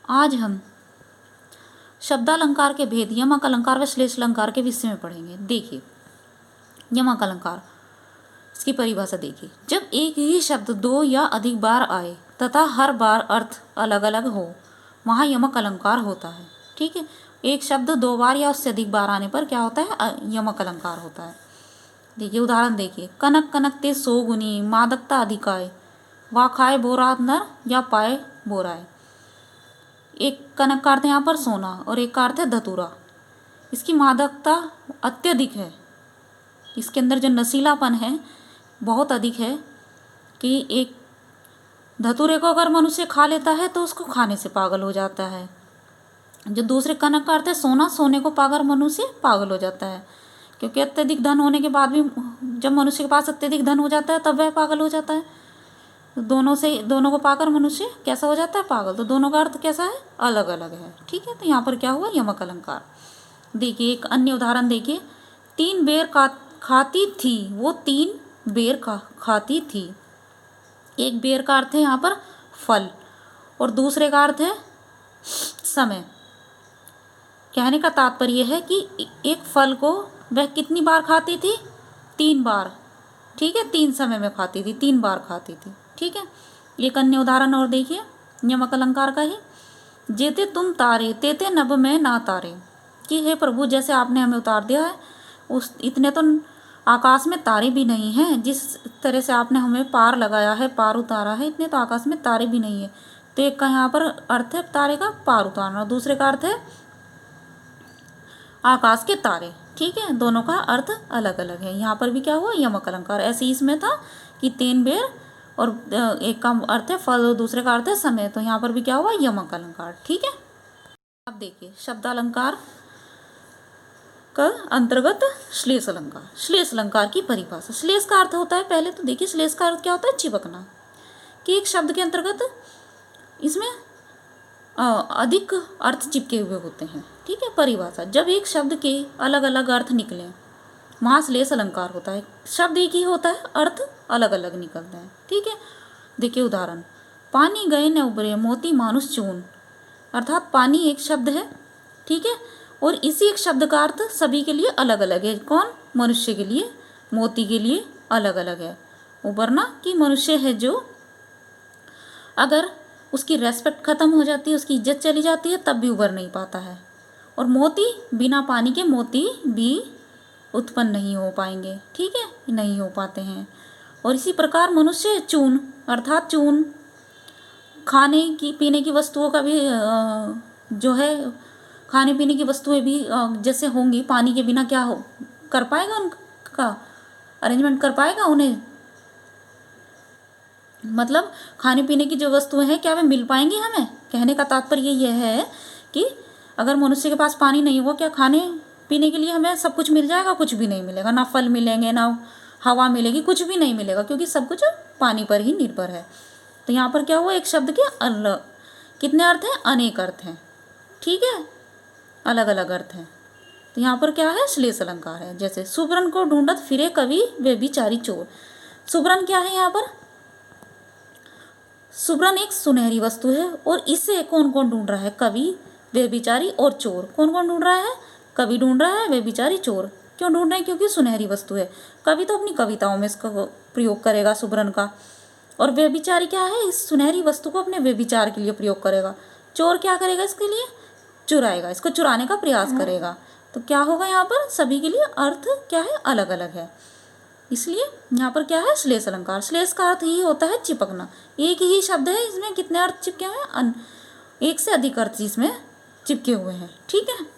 आज हम शब्दालंकार के भेद, यमक अलंकार व श्लेष अलंकार के विषय में पढ़ेंगे। देखिए, यमक अलंकार, इसकी परिभाषा देखिए। जब एक ही शब्द दो या अधिक बार आए तथा हर बार अर्थ अलग अलग हो, वहाँ यमक अलंकार होता है। ठीक है, एक शब्द दो बार या उससे अधिक बार आने पर क्या होता है? यमक अलंकार होता है। देखिए उदाहरण देखिए, कनक कनक ते सो गुनी, मादकता अधिकाय, वा खाए बोरात नर या पाए बोराए। एक कनक का अर्थ यहाँ पर सोना और एक का अर्थ है धतूरा। इसकी मादकता अत्यधिक है, इसके अंदर जो नशीलापन है बहुत अधिक है कि एक धतूरे को अगर मनुष्य खा लेता है तो उसको खाने से पागल हो जाता है। जो दूसरे कनक का अर्थ है सोना, सोने को पाकर मनुष्य पागल हो जाता है, क्योंकि अत्यधिक धन होने के बाद भी जब मनुष्य के पास अत्यधिक धन हो जाता है तब वह पागल हो जाता है। दोनों को पाकर मनुष्य कैसा हो जाता है? पागल। तो दोनों का अर्थ कैसा है? अलग अलग है। ठीक है, तो यहाँ पर क्या हुआ? यमक अलंकार। देखिए एक अन्य उदाहरण देखिए, 3 बेर खाती थी, वो 3 बेर खाती थी। एक बेर का अर्थ है यहाँ पर फल और दूसरे का अर्थ है समय। कहने का तात्पर्य है कि एक फल को वह कितनी बार खाती थी? 3 बार। ठीक है, 3 समय में खाती थी, 3 बार खाती थी। ठीक है, एक अन्य उदाहरण और देखिए यमक अलंकार का ही। जेते तुम तारे तेते नभ में ना तारे, कि हे प्रभु जैसे आपने हमें उतार दिया है उस इतने तो आकाश में तारे भी नहीं हैं, जिस तरह से आपने हमें पार लगाया है, पार उतारा है, इतने तो आकाश में तारे भी नहीं है। तो एक का यहाँ पर अर्थ है तारे का पार उतारना, दूसरे का अर्थ है आकाश के तारे। ठीक है, दोनों का अर्थ अलग अलग है। यहाँ पर भी क्या हुआ? यमक अलंकार। ऐसे ही इसमें था कि 3 बेर और एक का अर्थ है फल और दूसरे का अर्थ है समय, तो यहाँ पर भी क्या हुआ? यमक अलंकार। ठीक है, अब देखिए शब्दालंकार का अंतर्गत श्लेष अलंकार। श्लेष अलंकार की परिभाषा। श्लेष का अर्थ होता है, पहले तो देखिए श्लेष का अर्थ क्या होता है? चिपकना, कि एक शब्द के अंतर्गत इसमें अधिक अर्थ चिपके हुए होते हैं। ठीक है, परिभाषा, जब एक शब्द के अलग अलग अर्थ निकलें वहाँ श्लेष अलंकार होता है। शब्द एक ही होता है, अर्थ अलग अलग निकलते हैं। ठीक है, देखिए उदाहरण, पानी गए न उबरे मोती मानुष चून, अर्थात पानी एक शब्द है। ठीक है, और इसी एक शब्द का अर्थ सभी के लिए अलग अलग है। कौन? मनुष्य के लिए, मोती के लिए अलग अलग है। उबरना कि मनुष्य है जो अगर उसकी रेस्पेक्ट खत्म हो जाती है, उसकी इज्जत चली जाती है, तब भी उबर नहीं पाता है। और मोती, बिना पानी के मोती भी उत्पन्न नहीं हो पाएंगे। ठीक है, नहीं हो पाते हैं। और इसी प्रकार मनुष्य चून, अर्थात चून खाने की पीने की वस्तुओं का भी जो है, खाने पीने की वस्तुएं भी जैसे होंगी, पानी के बिना क्या हो कर पाएगा? उनका अरेंजमेंट कर पाएगा उन्हें? मतलब खाने पीने की जो वस्तुएं हैं क्या वे मिल पाएंगी हमें? कहने का तात्पर्य यह है कि अगर मनुष्य के पास पानी नहीं होगा, क्या खाने पीने के लिए हमें सब कुछ मिल जाएगा? कुछ भी नहीं मिलेगा, ना फल मिलेंगे, ना हवा मिलेगी, कुछ भी नहीं मिलेगा, क्योंकि सब कुछ पानी पर ही निर्भर है। तो यहाँ पर क्या हुआ? एक शब्द के कितने अर्थ हैं? अनेक अर्थ हैं। ठीक है, अलग अलग अर्थ हैं। तो यहाँ पर क्या है? श्लेष अलंकार है। जैसे सुब्रन को ढूंढत फिरे कवि वे बिचारी चोर। सुब्रन क्या है यहाँ पर? सुब्रन एक सुनहरी वस्तु है और इसे कौन कौन ढूंढ रहा है? कवि, वे बिचारी और चोर। कौन कौन ढूंढ रहा है? कवि ढूंढ रहा है, वे बिचारी चोर। क्यों ढूंढ रहे हैं? क्योंकि सुनहरी वस्तु है। कवि तो अपनी कविताओं में इसका प्रयोग करेगा सुब्रन का, और वे बिचारी क्या है? इस सुनहरी वस्तु को अपने वे विचार के लिए प्रयोग करेगा। चोर क्या करेगा? इसके लिए चुराएगा, इसको चुराने का प्रयास करेगा। तो क्या होगा यहाँ पर? सभी के लिए अर्थ क्या है? अलग अलग है। इसलिए यहाँ पर क्या है? श्लेष अलंकार। श्लेष का अर्थ ही होता है चिपकना। एक ही शब्द है, इसमें कितने अर्थ चिपके हुए हैं? एक से अधिक अर्थ इसमें चिपके हुए हैं। ठीक है।